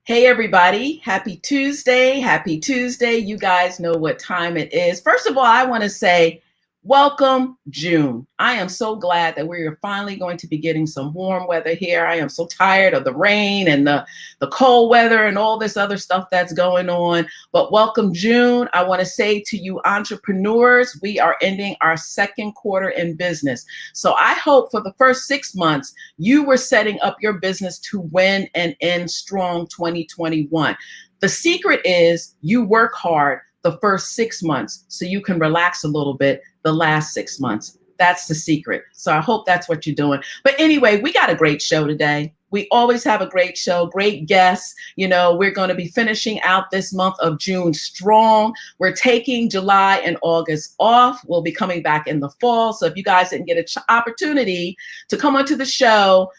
Hey everybody, happy Tuesday. Happy Tuesday. You guys know what time it is. First of all, I want to say welcome June. I am so glad that we are finally going to be getting some warm weather here. I am so tired of the rain and the cold weather and all this other stuff that's going on. But welcome June. I want to say to you entrepreneurs, we are ending our second quarter in business. So I hope for the first 6 months, you were setting up your business to win and end strong 2021. The secret is you work hard the first 6 months so you can relax a little bit the last 6 months. That's the secret. So I hope that's what you're doing. But anyway, we got a great show today. We always have a great show, great guests. You know, we're going to be finishing out this month of June strong. We're taking July and August off. We'll be coming back in the fall. So if you guys didn't get an opportunity to come onto the show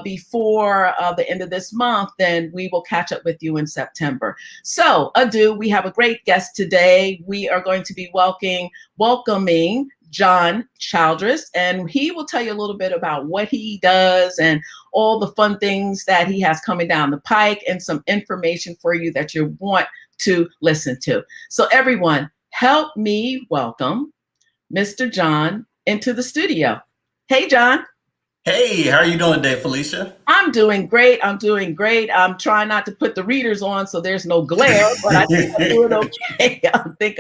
before the end of this month, then we will catch up with you in September. So we have a great guest today. We are going to be welcoming John Childress, and he will tell you a little bit about what he does and all the fun things that he has coming down the pike and some information for you that you want to listen to. So everyone, help me welcome Mr. John into the studio. Hey, John. Hey, how are you doing today, Felicia? I'm doing great. I'm trying not to put the readers on so there's no glare, but I think I'm doing okay.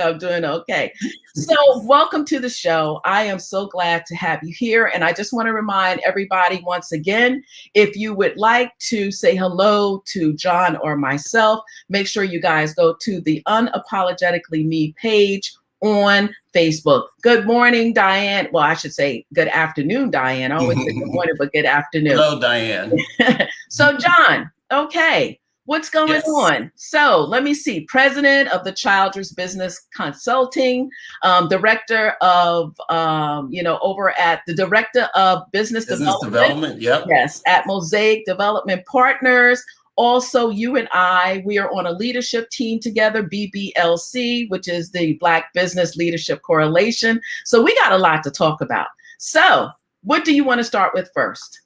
I'm doing okay. So welcome to the show. I am so glad to have you here. And I just want to remind everybody once again, if you would like to say hello to John or myself, make sure you guys go to the Unapologetically Me page on Facebook. Good morning, Diane. Well, I should say good afternoon, Diane. I always say good morning, but good afternoon. Hello, Diane. So, John, okay, what's going on? So let me see. President of the Childress Business Consulting, director of, over at the Director of Business Development. Yep. Yes, at Mosaic Development Partners. Also, you and we are on a leadership team together, BBLC, which is the Black Business Leadership Correlation. So we got a lot to talk about. So what do you want to start with first?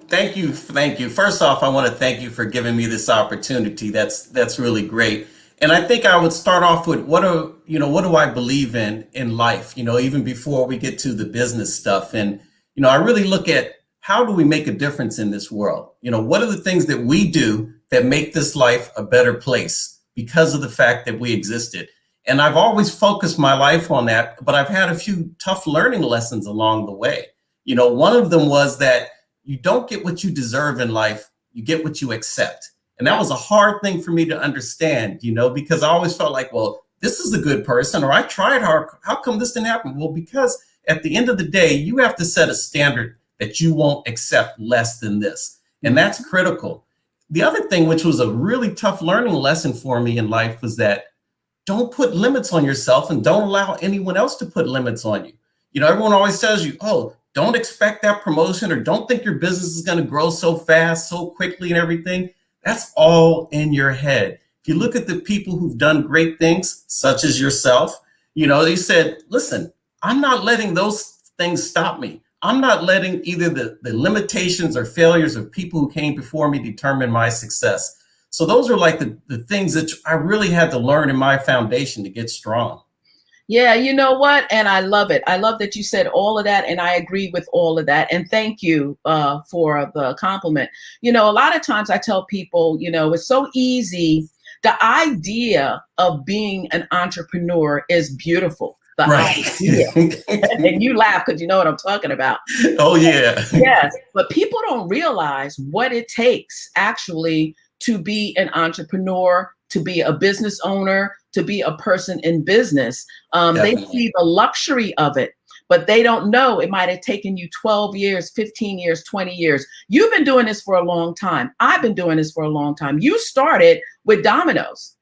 Thank you. First off, I want to thank you for giving me this opportunity. That's really great. And I think I would start off with what do I believe in life, even before we get to the business stuff. And, I really look at how do we make a difference in this world? What are the things that we do that make this life a better place because of the fact that we existed? And I've always focused my life on that, but I've had a few tough learning lessons along the way. One of them was that you don't get what you deserve in life, you get what you accept. And that was a hard thing for me to understand, because I always felt like, well, this is a good person, or I tried hard. How come this didn't happen? Well, because at the end of the day, you have to set a standard that you won't accept less than this. And that's critical. The other thing, which was a really tough learning lesson for me in life, was that don't put limits on yourself and don't allow anyone else to put limits on you. Everyone always tells you, oh, don't expect that promotion, or don't think your business is going to grow so fast, so quickly and everything. That's all in your head. If you look at the people who've done great things, such as yourself, they said, listen, I'm not letting those things stop me. I'm not letting either the limitations or failures of people who came before me determine my success. So those are like the things that I really had to learn in my foundation to get strong. Yeah, you know what? And I love it. I love that you said all of that. And I agree with all of that. And thank you for the compliment. A lot of times I tell people, it's so easy. The idea of being an entrepreneur is beautiful. Idea. And you laugh because you know what I'm talking about. Oh, yeah. Yes. But people don't realize what it takes actually to be an entrepreneur, to be a business owner, to be a person in business. They see the luxury of it, but they don't know it might have taken you 12 years, 15 years, 20 years. You've been doing this for a long time. I've been doing this for a long time. You started with Domino's.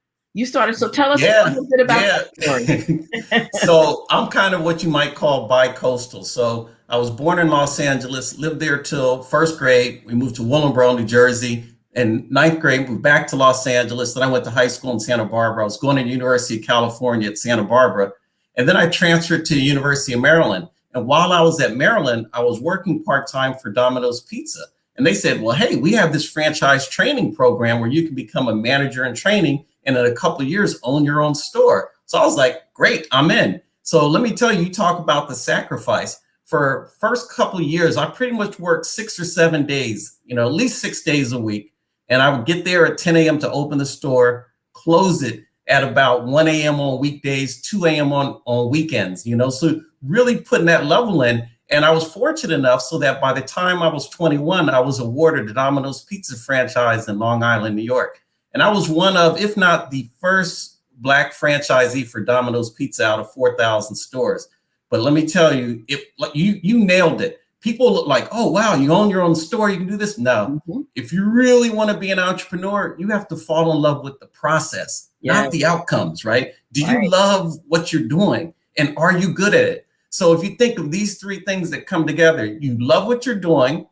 So tell us a little bit about that story. So I'm kind of what you might call bi-coastal. So I was born in Los Angeles, lived there till first grade. We moved to Willingboro, New Jersey. In ninth grade, moved back to Los Angeles. Then I went to high school in Santa Barbara. I was going to the University of California at Santa Barbara. And then I transferred to the University of Maryland. And while I was at Maryland, I was working part-time for Domino's Pizza. And they said, well, hey, we have this franchise training program where you can become a manager in training and in a couple of years own your own store. So I was like, great, I'm in. So let me tell you, you talk about the sacrifice. For first couple of years, I pretty much worked 6 or 7 days, at least 6 days a week. And I would get there at 10 a.m. to open the store, close it at about 1 a.m. on weekdays, 2 a.m. on weekends, so really putting that level in. And I was fortunate enough so that by the time I was 21, I was awarded the Domino's Pizza franchise in Long Island, New York. And I was one of, if not the first Black franchisee for Domino's Pizza out of 4,000 stores. But let me tell you, you nailed it. People look like, oh, wow, you own your own store, you can do this. No, if you really want to be an entrepreneur, you have to fall in love with the process, not the outcomes, right? Do you love what you're doing? And are you good at it? So if you think of these 3 things that come together, you love what you're doing,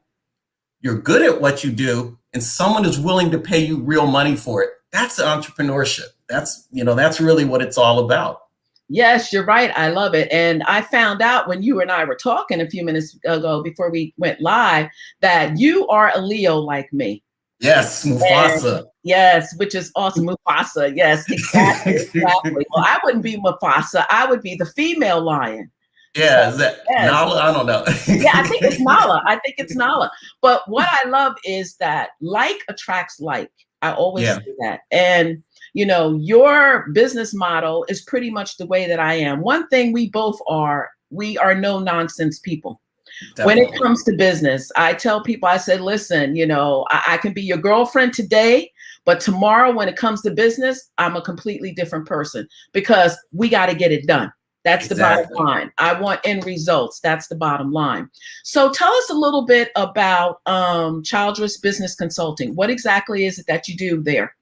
you're good at what you do, and someone is willing to pay you real money for it. That's entrepreneurship. That's really what it's all about. Yes, you're right. I love it. And I found out when you and I were talking a few minutes ago before we went live that you are a Leo like me. Yes, Mufasa. And yes, which is awesome. Mufasa. Yes, exactly. Exactly. Well, I wouldn't be Mufasa. I would be the female lion. Yeah, is that Nala? I don't know. Yeah, I think it's Nala. But what I love is that like attracts like. I always say that. And your business model is pretty much the way that I am. One thing we both are, we are no nonsense people. Definitely. When it comes to business, I tell people, I said, listen, I can be your girlfriend today, but tomorrow when it comes to business, I'm a completely different person because we got to get it done. That's the bottom line. I want end results. That's the bottom line. So tell us a little bit about Childress Business Consulting. What exactly is it that you do there?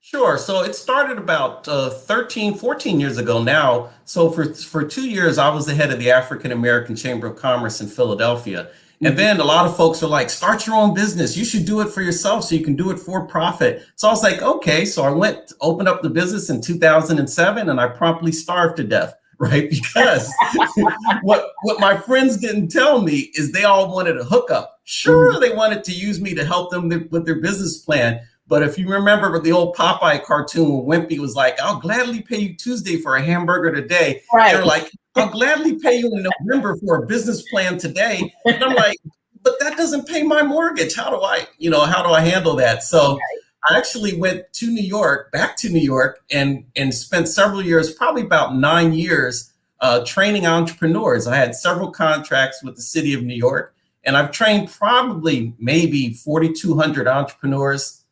Sure. So it started about 13, 14 years ago now. So for 2 years, I was the head of the African American Chamber of Commerce in Philadelphia. And then a lot of folks are like, start your own business. You should do it for yourself so you can do it for profit. So I was like, okay. So I went to open up the business in 2007 and I promptly starved to death. Right? Because what my friends didn't tell me is they all wanted a hookup. Sure, they wanted to use me to help them with their business plan. But if you remember the old Popeye cartoon when Wimpy was like, I'll gladly pay you Tuesday for a hamburger today. Right. They're like, I'll gladly pay you in November for a business plan today. And I'm like, but that doesn't pay my mortgage. How do I handle that? So I actually went back to New York and spent several years, probably about 9 years, training entrepreneurs. I had several contracts with the city of New York, and I've trained probably maybe 4,200 entrepreneurs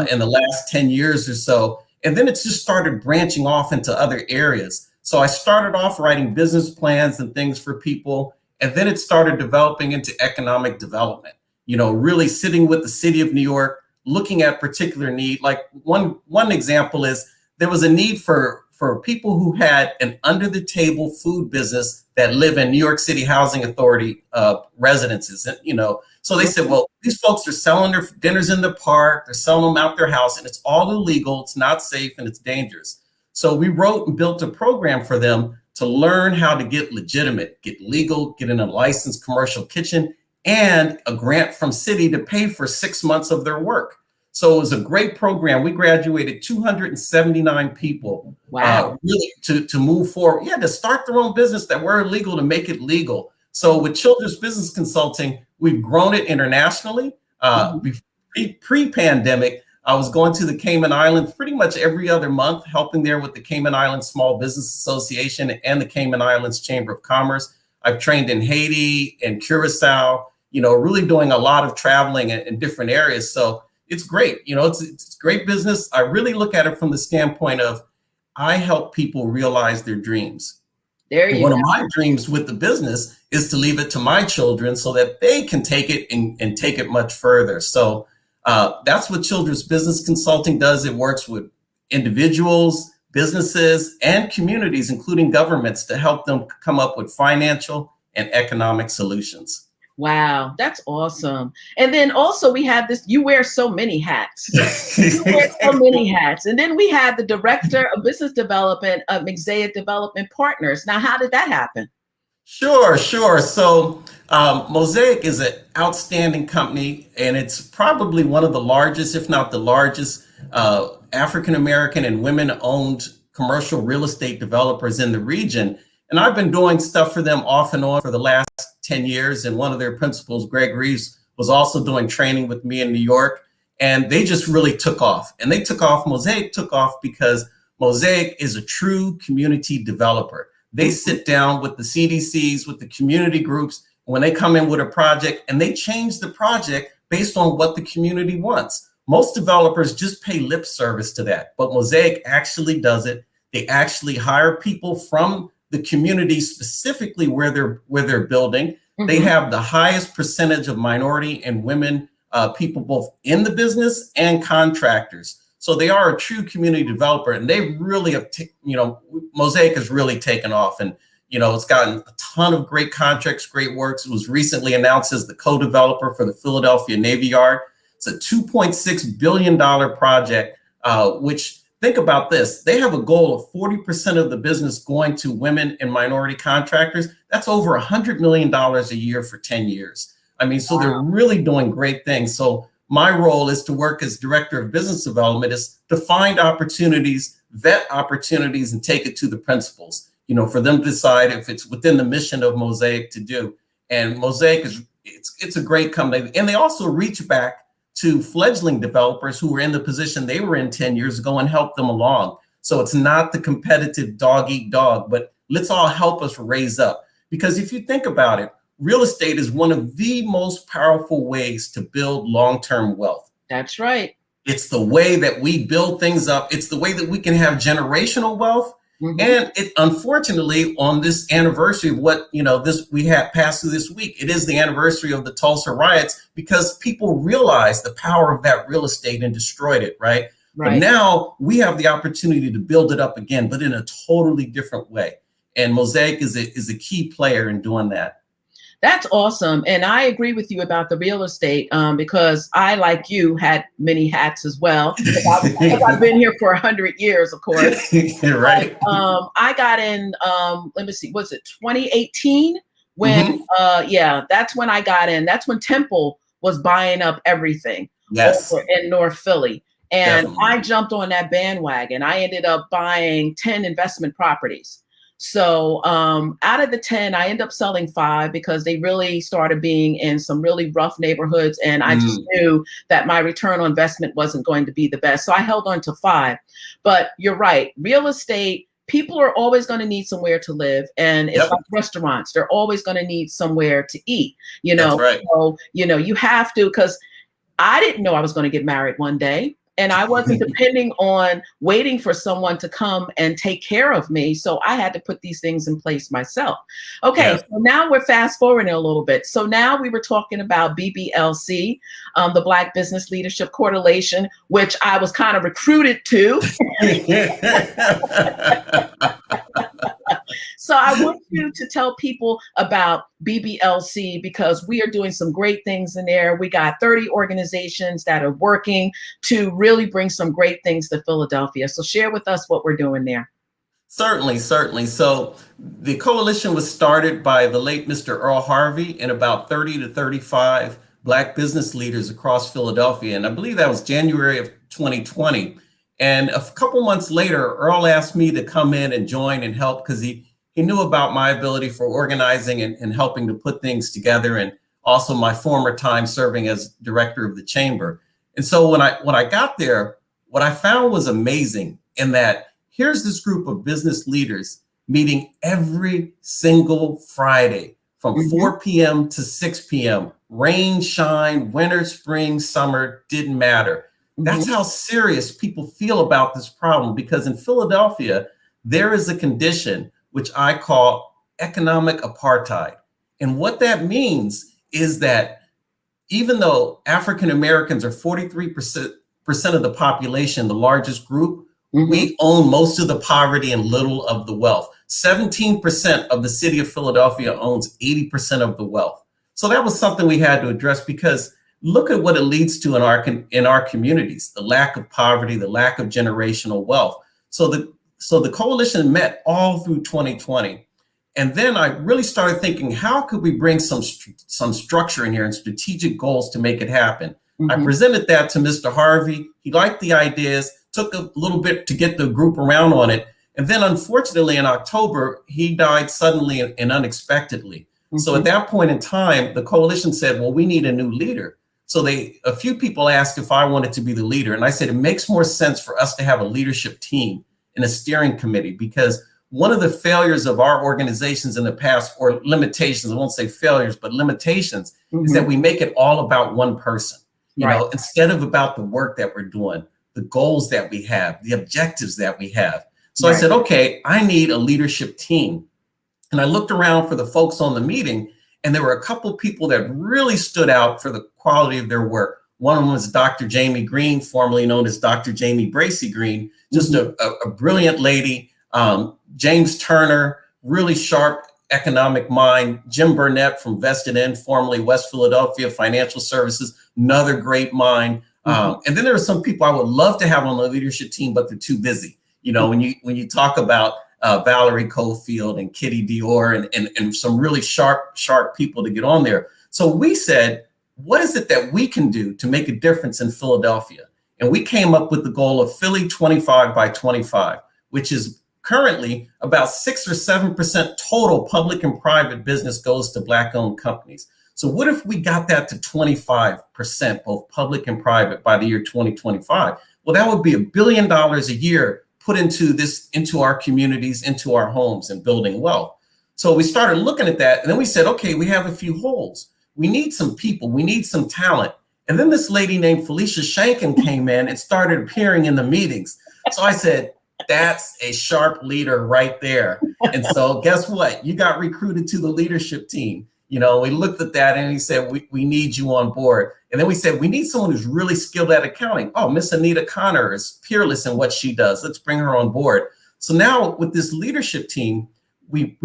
in the last 10 years or so. And then it's just started branching off into other areas. So I started off writing business plans and things for people, and then it started developing into economic development, really sitting with the city of New York, looking at particular need. Like one example is there was a need for people who had an under the table food business that live in New York City Housing Authority residences. And, so they said, well, these folks are selling their dinners in the park, they're selling them out their house, and it's all illegal, it's not safe, and it's dangerous. So we wrote and built a program for them to learn how to get legitimate, get legal, get in a licensed commercial kitchen, and a grant from city to pay for 6 months of their work. So it was a great program. We graduated 279 people. Wow. Really to move forward. Yeah, to start their own business that were illegal to make it legal. So with Childress Business Consulting, we've grown it internationally. Pre-pandemic, I was going to the Cayman Islands pretty much every other month, helping there with the Cayman Islands Small Business Association and the Cayman Islands Chamber of Commerce. I've trained in Haiti and Curacao, really doing a lot of traveling in different areas. So it's great. It's great business. I really look at it from the standpoint of I help people realize their dreams. One of my dreams with the business is to leave it to my children so that they can take it and take it much further. So that's what Childress Business Consulting does. It works with individuals, businesses, and communities, including governments, to help them come up with financial and economic solutions. Wow, that's awesome. And then also we have this, you wear so many hats. You wear so many hats. And then we have the director of business development of Mosaic Development Partners. Now, how did that happen? Sure, sure. So, Mosaic is an outstanding company, and it's probably one of the largest, if not the largest, African American and women owned commercial real estate developers in the region. And I've been doing stuff for them off and on for the last 10 years. And one of their principals, Greg Reeves, was also doing training with me in New York. And they just really took off. And they took off, Mosaic took off because Mosaic is a true community developer. They sit down with the CDCs, with the community groups, when they come in with a project, and they change the project based on what the community wants. Most developers just pay lip service to that, but Mosaic actually does it. They actually hire people from the community, specifically where they're building. They have the highest percentage of minority and women people, both in the business and contractors. So they are a true community developer, and they really have, Mosaic has really taken off, and it's gotten a ton of great contracts, great works. It was recently announced as the co-developer for the Philadelphia Navy Yard. It's a $2.6 billion project, which, think about this, they have a goal of 40% of the business going to women and minority contractors. That's over $100 million a year for 10 years. I mean, so they're really doing great things. So my role is to work as director of business development, is to find opportunities, vet opportunities, and take it to the principals, for them to decide if it's within the mission of Mosaic to do. And Mosaic it's a great company. And they also reach back to fledgling developers who were in the position they were in 10 years ago and help them along. So it's not the competitive dog eat dog, but let's all help us raise up. Because if you think about it, real estate is one of the most powerful ways to build long-term wealth. That's right. It's the way that we build things up. It's the way that we can have generational wealth. And it, unfortunately, on this anniversary of what, we had passed through this week, it is the anniversary of the Tulsa riots, because people realized the power of that real estate and destroyed it, right? But now we have the opportunity to build it up again, but in a totally different way. And Mosaic is a key player in doing that. That's awesome. And I agree with you about the real estate, because I, like you, had many hats as well. I've been here for 100 years, of course. Right. But, I got in, let me see, was it 2018? When, that's when I got in. That's when Temple was buying up everything over in North Philly. And I jumped on that bandwagon. I ended up buying 10 investment properties. So out of the 10, I ended up selling 5 because they really started being in some really rough neighborhoods. And I just knew that my return on investment wasn't going to be the best. So I held on to 5. But you're right. Real estate, people are always going to need somewhere to live. And it's like restaurants. They're always going to need somewhere to eat. That's right. So, you have to, because I didn't know I was going to get married one day. And I wasn't depending on waiting for someone to come and take care of me. So I had to put these things in place myself. Okay, so now we're fast forwarding a little bit. So now we were talking about BBLC, the Black Business Leadership Correlation, which I was kind of recruited to. So I want you to tell people about BBLC, because we are doing some great things in there. We got 30 organizations that are working to really bring some great things to Philadelphia. So share with us what we're doing there. Certainly, certainly. So the coalition was started by the late Mr. Earl Harvey and about 30 to 35 Black business leaders across Philadelphia. And I believe that was January of 2020. And a couple months later, Earl asked me to come in and join and help, because he knew about my ability for organizing and helping to put things together, and also my former time serving as director of the chamber. And so when I got there, what I found was amazing, in that here's this group of business leaders meeting every single Friday from 4 p.m. to 6 p.m. Rain, shine, winter, spring, summer, didn't matter. That's how serious people feel about this problem, because in Philadelphia, there is a condition which I call economic apartheid. And what that means is that even though African Americans are 43% of the population, the largest group, we own most of the poverty and little of the wealth. 17% of the city of Philadelphia owns 80% of the wealth. So that was something we had to address, because look at what it leads to in our communities: the lack of poverty, the lack of generational wealth. So the coalition met all through 2020. And then I really started thinking, how could we bring some structure in here and strategic goals to make it happen? I presented that to Mr. Harvey. He liked the ideas, took a little bit to get the group around on it. And then unfortunately in October, he died suddenly and unexpectedly. So at that point in time, the coalition said, well, we need a new leader. So a few people asked if I wanted to be the leader. And I said, it makes more sense for us to have a leadership team and a steering committee, because one of the failures of our organizations in the past, or limitations, I won't say failures, but limitations, is that we make it all about one person, you know, instead of about the work that we're doing, the goals that we have, the objectives that we have. So I said, okay, I need a leadership team. And I looked around for the folks on the meeting, and there were a couple of people that really stood out for the quality of their work. One of them was Dr. Jamie Green, formerly known as Dr. Jamie Bracy Green, just a brilliant lady. James Turner, really sharp economic mind. Jim Burnett from Vested In, formerly West Philadelphia Financial Services, another great mind. And then there are some people I would love to have on the leadership team, but they're too busy. You know, when you talk about Valerie Cofield and Kitty Dior and some really sharp people to get on there. So we said, what is it that we can do to make a difference in Philadelphia? And we came up with the goal of Philly 25 by 25, which is currently about 6 or 7% total public and private business goes to Black-owned companies. So what if we got that to 25%, both public and private, by the year 2025? Well, that would be $1 billion a year put into our communities, into our homes, and building wealth. So we started looking at that, and then we said, okay, we have a few holes. We need some people, we need some talent. And then this lady named Felicia Shankin came in and started appearing in the meetings. So I said, that's a sharp leader right there. And so guess what? You got recruited to the leadership team. You know, we looked at that and he said, we need you on board. And then we said, we need someone who's really skilled at accounting. Oh, Miss Anita Connor is peerless in what she does. Let's bring her on board. So now with this leadership team, we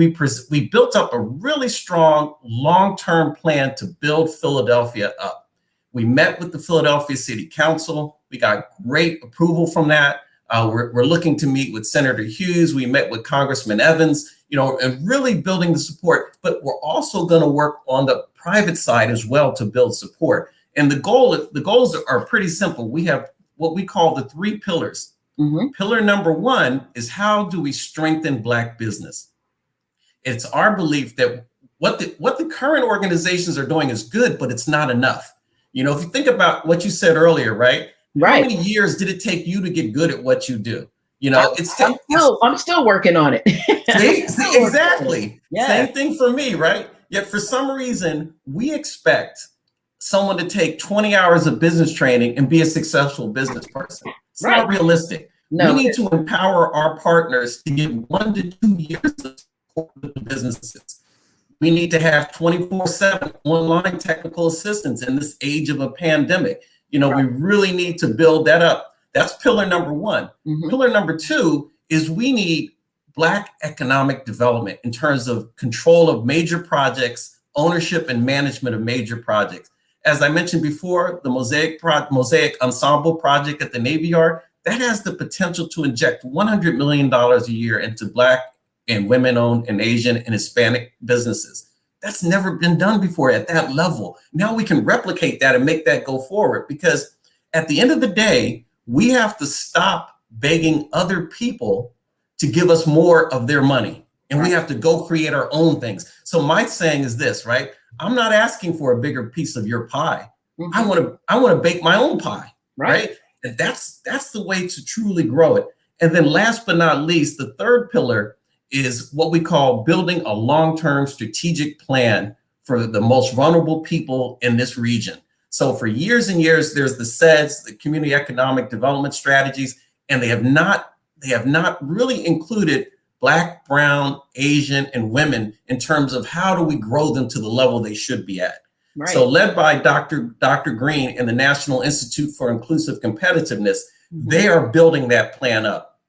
built up a really strong long-term plan to build Philadelphia up. We met with the Philadelphia City Council. We got great approval from that. We're looking to meet with Senator Hughes. We met with Congressman Evans, you know, and really building the support. But we're also going to work on the private side as well to build support. And the goals are pretty simple. We have what we call the 3 pillars. Pillar number 1 is, how do we strengthen Black business? It's our belief that what the current organizations are doing is good, but it's not enough. You know, if you think about what you said earlier, right? How many years did it take you to get good at what you do? You know, I'm still working on it. see, exactly. Same thing for me, right? Yet for some reason, we expect someone to take 20 hours of business training and be a successful business person. It's not realistic. No. We need to empower our partners to give 1 to 2 years of support with the businesses. We need to have 24/7 online technical assistance in this age of a pandemic. You know, we really need to build that up. That's pillar number 1. Pillar number 2 is we need Black economic development in terms of control of major projects, ownership and management of major projects. As I mentioned before, the Mosaic Ensemble project at the Navy Yard, that has the potential to inject $100 million a year into Black and women-owned and Asian and Hispanic businesses. That's never been done before at that level. Now we can replicate that and make that go forward, because at the end of the day, we have to stop begging other people to give us more of their money. And we have to go create our own things. So my saying is this, right? I'm not asking for a bigger piece of your pie. I want to bake my own pie, right? And that's the way to truly grow it. And then last but not least, the 3rd pillar is what we call building a long-term strategic plan for the most vulnerable people in this region. So for years and years, there's the CEDS, the Community Economic Development Strategies, and they have not really included Black, Brown, Asian, and women in terms of how do we grow them to the level they should be at. So led by Dr. Green and the National Institute for Inclusive Competitiveness, they are building that plan up.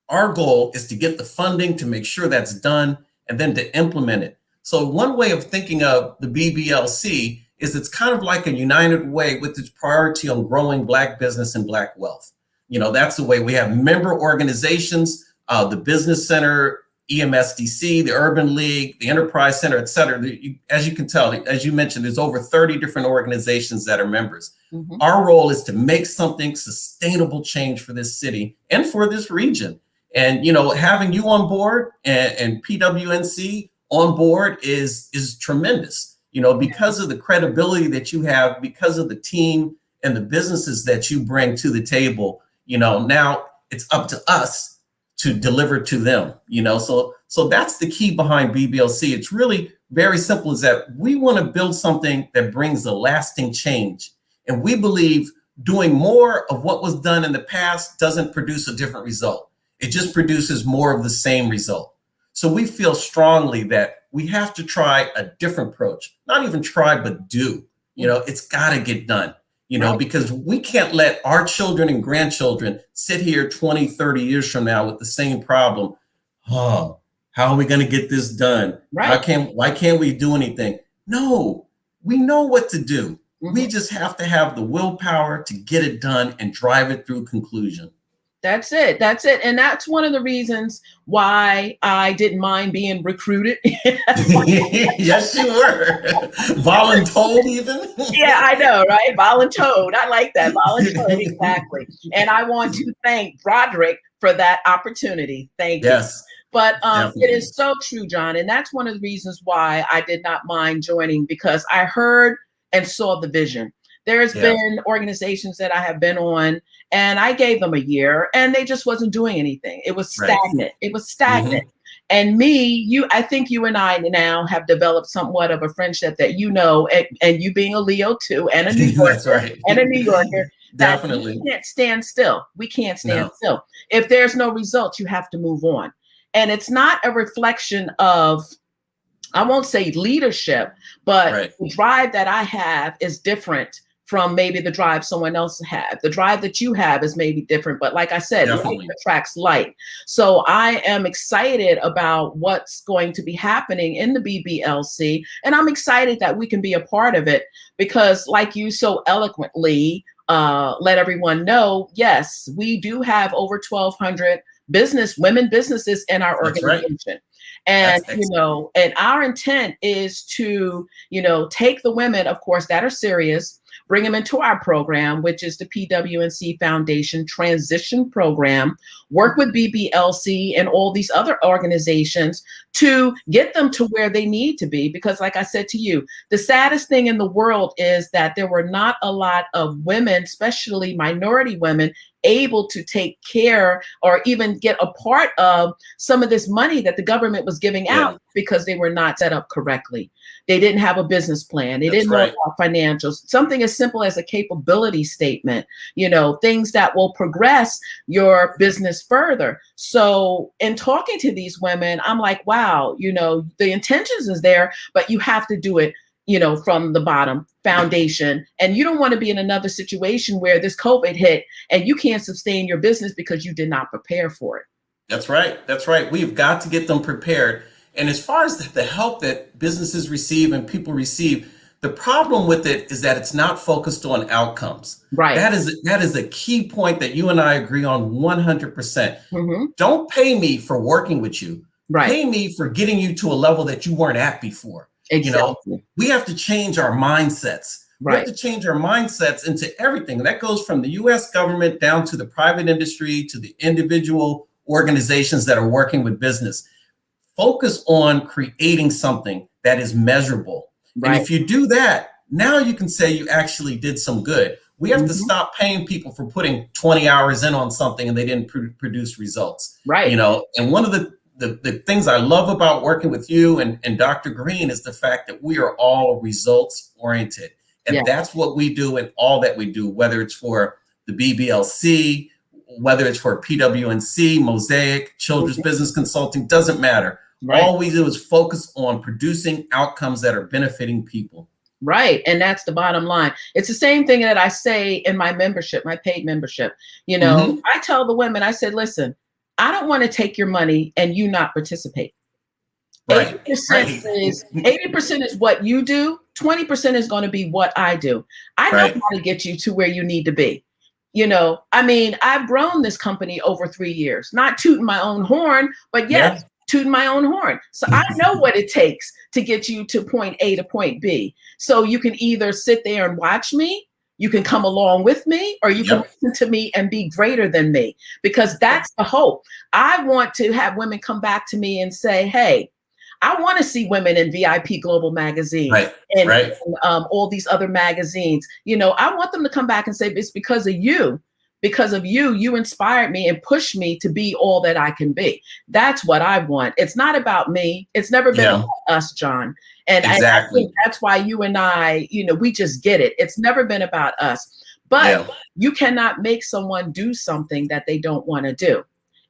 Our goal is to get the funding to make sure that's done and then to implement it. So one way of thinking of the BBLC is it's kind of like a United Way with its priority on growing Black business and Black wealth. You know, that's the way we have member organizations. The Business Center EMSDC, the Urban League, the Enterprise Center, et cetera. As you can tell, as you mentioned, there's over 30 different organizations that are members. Mhm. Our role is to make something sustainable change for this city and for this region. And, having you on board and PWNC on board is tremendous, because of the credibility that you have, because of the team and the businesses that you bring to the table. Now it's up to us to deliver to them, so that's the key behind BBLC. It's really very simple, is that we want to build something that brings a lasting change. And we believe doing more of what was done in the past doesn't produce a different result. It just produces more of the same result. So we feel strongly that we have to try a different approach, not even try, but do. It's got to get done, Right. because we can't let our children and grandchildren sit here 20, 30 years from now with the same problem. Oh, how are we going to get this done? Right. Why can't we do anything? No, we know what to do. We just have to have the willpower to get it done and drive it through conclusion. That's it. That's it. And that's one of the reasons why I didn't mind being recruited. Yes, you were. Voluntold even? Yeah, I know, right? Voluntold. I like that. Voluntold, exactly. And I want to thank Broderick for that opportunity. Thank you. Yes. But it definitely. is so true, John. And that's one of the reasons why I did not mind joining, because I heard and saw the vision. There's Yeah. been organizations that I have been on, and I gave them a year and they just wasn't doing anything. It was Right. stagnant. It was stagnant. And I think you and I now have developed somewhat of a friendship that, and you being a Leo too, and a New Yorker, That's right. and a New Yorker, that Definitely. we can't stand still. We can't stand No. still. If there's no results, you have to move on. And it's not a reflection of, I won't say leadership, but Right. the drive that I have is different from maybe the drive someone else had. The drive that you have is maybe different, but like I said, Definitely. like attracts like. So I am excited about what's going to be happening in the BBLC, and I'm excited that we can be a part of it, because like you so eloquently let everyone know, yes, we do have over 1,200 women businesses in our That's right. organization. And, That's excellent. and our intent is to, take the women, of course, that are serious, bring them into our program, which is the PWNC Foundation Transition Program, work with BBLC and all these other organizations to get them to where they need to be. Because like I said to you, the saddest thing in the world is that there were not a lot of women, especially minority women, able to take care or even get a part of some of this money that the government was giving out, because they were not set up correctly. They didn't have a business plan. They didn't know about financials. Something as simple as a capability statement, things that will progress your business further. So in talking to these women, I'm like, wow, the intentions is there, but you have to do it from the bottom foundation. And you don't want to be in another situation where this COVID hit and you can't sustain your business because you did not prepare for it. That's right. That's right. We've got to get them prepared. And as far as the help that businesses receive and people receive, the problem with it is that it's not focused on outcomes. Right. That is a key point that you and I agree on 100%. Mm-hmm. Don't pay me for working with you. Right. Pay me for getting you to a level that you weren't at before. Exactly. We have to change our mindsets. Right. We have to change our mindsets into everything. That goes from the US government down to the private industry, to the individual organizations that are working with business. Focus on creating something that is measurable. Right. And if you do that, now you can say you actually did some good. We have to stop paying people for putting 20 hours in on something and they didn't produce results. Right. And one of the things I love about working with you and Dr. Green is the fact that we are all results oriented. And that's what we do in all that we do, whether it's for the BBLC, whether it's for PWNC, Mosaic, Childress Business Consulting, doesn't matter. Right. All we do is focus on producing outcomes that are benefiting people. Right. And that's the bottom line. It's the same thing that I say in my membership, my paid membership. I tell the women, I said, listen, I don't want to take your money and you not participate. Right. 80% is what you do. 20% is going to be what I do. I know how to get you to where you need to be. I've grown this company over 3 years, not tooting my own horn, but yes, tooting my own horn. So I know what it takes to get you to point A to point B. So you can either sit there and watch me, you can come along with me, or you can Yep. listen to me and be greater than me, because that's the hope. I want to have women come back to me and say, hey, I want to see women in VIP Global Magazine Right. and, Right. all these other magazines. I want them to come back and say, it's because of you. Because of you, you inspired me and pushed me to be all that I can be. That's what I want. It's not about me. It's never been about us, John. And I think that's why you and I, we just get it. It's never been about us. But you cannot make someone do something that they don't want to do.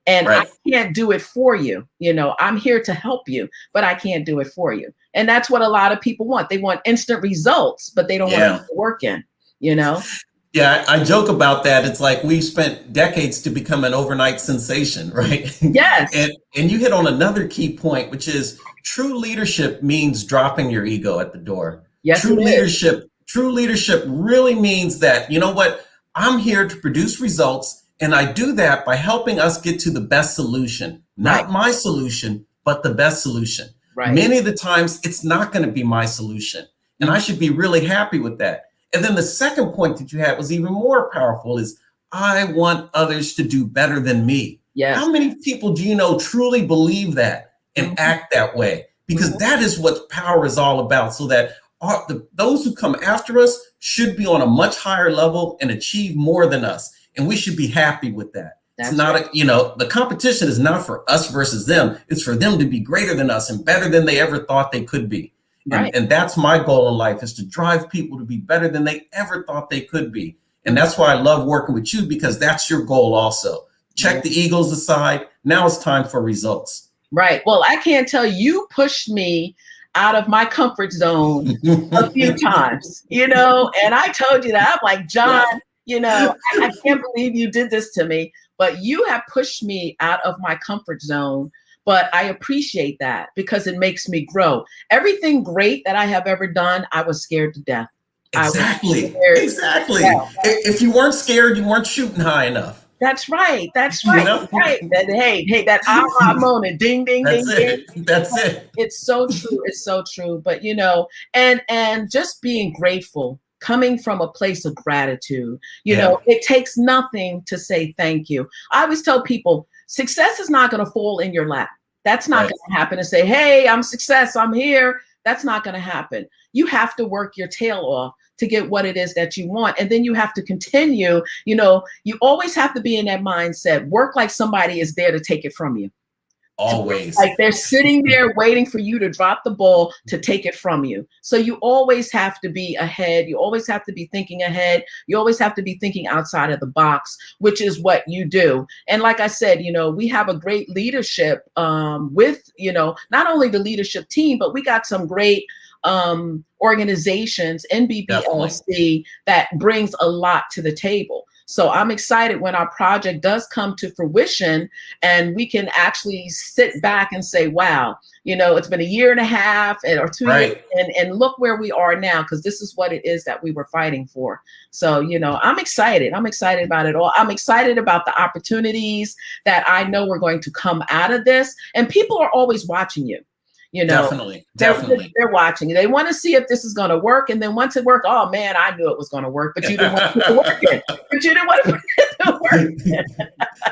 And I can't do it for you. I'm here to help you, but I can't do it for you. And that's what a lot of people want. They want instant results, but they don't want to put the work in, Yeah, I joke about that. It's like we spent decades to become an overnight sensation, right? Yes. And you hit on another key point, which is true leadership means dropping your ego at the door. Yes, true leadership really means that, you know what, I'm here to produce results. And I do that by helping us get to the best solution, not my solution, but the best solution. Right. Many of the times it's not going to be my solution. And I should be really happy with that. And then the second point that you had was even more powerful is I want others to do better than me. Yes. How many people do you know truly believe that and act that way? Because that is what power is all about. So that those who come after us should be on a much higher level and achieve more than us. And we should be happy with that. It's not, the competition is not for us versus them. It's for them to be greater than us and better than they ever thought they could be. And that's my goal in life, is to drive people to be better than they ever thought they could be. And that's why I love working with you, because that's your goal also. Check the egos aside. Now it's time for results. Right. Well, I can't tell you, pushed me out of my comfort zone a few times, and I told you that. I'm like, John, I can't believe you did this to me, but you have pushed me out of my comfort zone. But I appreciate that, because it makes me grow. Everything great that I have ever done, I was scared to death. Exactly. Yeah. If you weren't scared, you weren't shooting high enough. That's right. That's right. Right. Hey, that aha moment, ding, ding, ding, ding. That's it. It's so true. It's so true. But, and just being grateful, coming from a place of gratitude, it takes nothing to say thank you. I always tell people, success is not going to fall in your lap. That's not going to happen, and say, hey, I'm success, I'm here. That's not going to happen. You have to work your tail off to get what it is that you want. And then you have to continue, you always have to be in that mindset, work like somebody is there to take it from you. Always. Like they're sitting there waiting for you to drop the ball to take it from you. So you always have to be ahead. You always have to be thinking ahead. You always have to be thinking outside of the box, which is what you do. And like I said, we have a great leadership with, not only the leadership team, but we got some great organizations in BBLC that brings a lot to the table. So I'm excited when our project does come to fruition and we can actually sit back and say, wow, it's been a year and a half or 2 years, and look where we are now, because this is what it is that we were fighting for. So, I'm excited. I'm excited about it all. I'm excited about the opportunities that I know we're going to come out of this. And people are always watching you. Definitely. They're watching. They want to see if this is going to work. And then once it worked, oh man, I knew it was going to work, but you didn't want to put the work in. But you didn't want to put the work in.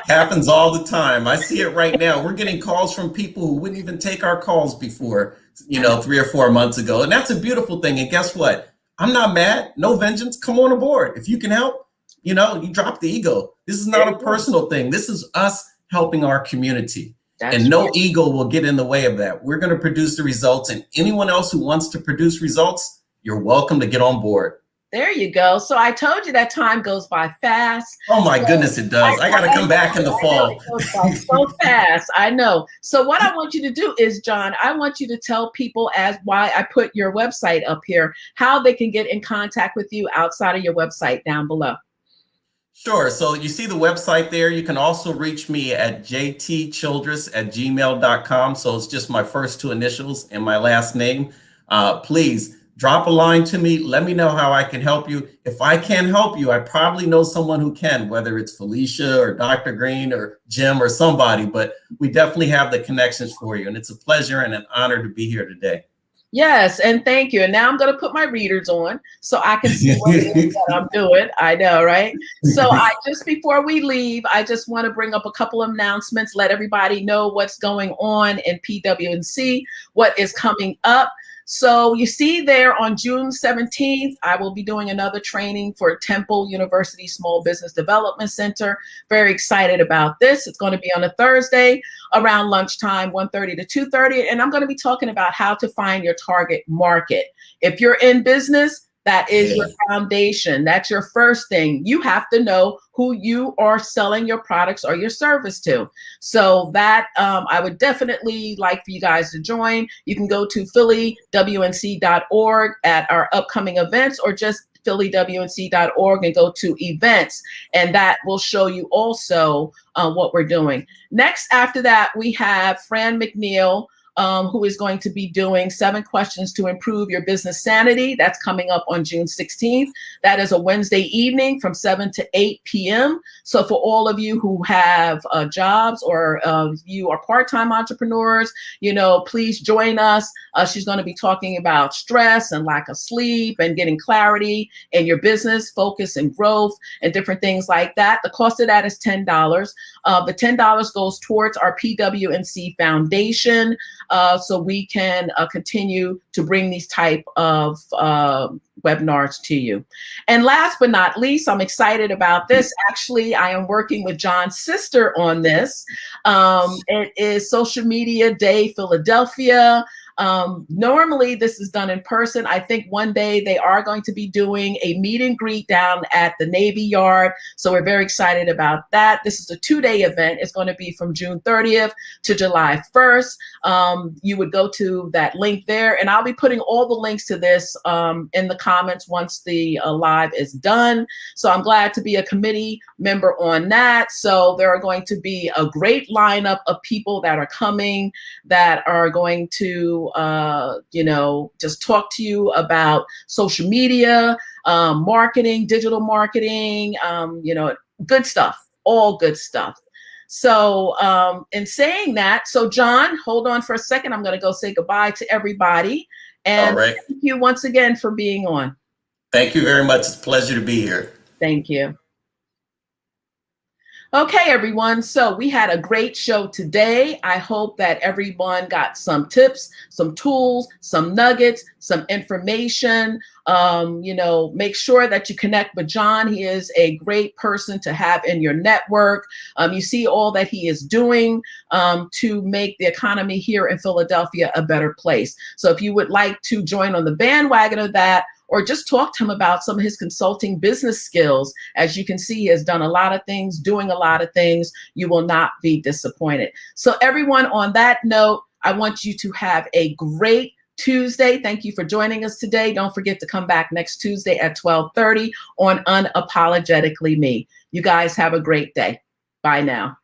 Happens all the time. I see it right now. We're getting calls from people who wouldn't even take our calls before, 3 or 4 months ago. And that's a beautiful thing. And guess what? I'm not mad. No vengeance. Come on aboard. If you can help, you drop the ego. This is not a personal thing. This is us helping our community. And no ego will get in the way of that. We're going to produce the results, and anyone else who wants to produce results, you're welcome to get on board. There you go. So I told you that time goes by fast. Oh my goodness, it does. I got to come back in the fall. It goes by so fast. I know. So what I want you to do is, John, I want you to tell people, as why I put your website up here, how they can get in contact with you outside of your website down below. Sure. So you see the website there. You can also reach me at jtchildress@gmail.com. So it's just my first two initials and my last name. Please drop a line to me. Let me know how I can help you. If I can't help you, I probably know someone who can, whether it's Felicia or Dr. Green or Jim or somebody, but we definitely have the connections for you. And it's a pleasure and an honor to be here today. Yes, and thank you. And now I'm going to put my readers on so I can see what it is that I'm doing. I know, right? So just before we leave, I just want to bring up a couple of announcements, let everybody know what's going on in PWNC, what is coming up. So you see there on June 17th, I will be doing another training for Temple University Small Business Development Center. Very excited about this. It's going to be on a Thursday around lunchtime, 1:30 to 2:30. And I'm going to be talking about how to find your target market. If you're in business, that is your foundation. That's your first thing. You have to know who you are selling your products or your service to. So that I would definitely like for you guys to join. You can go to phillywnc.org at our upcoming events, or just phillywnc.org and go to events, and that will show you also what we're doing. Next, after that, we have Fran McNeil, who is going to be doing 7 questions to improve your business sanity. That's coming up on June 16th. That is a Wednesday evening from 7 to 8 p.m. So for all of you who have jobs, or you are part-time entrepreneurs, please join us. She's going to be talking about stress and lack of sleep and getting clarity in your business, focus and growth, and different things like that. The cost of that is $10. The $10 goes towards our PWNC Foundation, so we can continue to bring these type of webinars to you. And last but not least, I'm excited about this. Actually, I am working with John's sister on this. It is Social Media Day Philadelphia. Normally this is done in person. I think one day they are going to be doing a meet and greet down at the Navy Yard. So we're very excited about that. This is a 2-day event. It's going to be from June 30th to July 1st. You would go to that link there, and I'll be putting all the links to this in the comments once the live is done. So I'm glad to be a committee member on that. So there are going to be a great lineup of people that are coming, that are going to just talk to you about social media, marketing, digital marketing, good stuff, all good stuff. So in saying that, so John, hold on for a second. I'm going to go say goodbye to everybody. And thank you once again for being on. Thank you very much. It's a pleasure to be here. Thank you. Okay, everyone. So we had a great show today. I hope that everyone got some tips, some tools, some nuggets, some information. Make sure that you connect with John. He is a great person to have in your network. You see all that he is doing to make the economy here in Philadelphia a better place. So if you would like to join on the bandwagon of that, or just talk to him about some of his consulting business skills. As you can see, he has done a lot of things, doing a lot of things. You will not be disappointed. So everyone, on that note, I want you to have a great Tuesday. Thank you for joining us today. Don't forget to come back next Tuesday at 12:30 on Unapologetically Me. You guys have a great day. Bye now.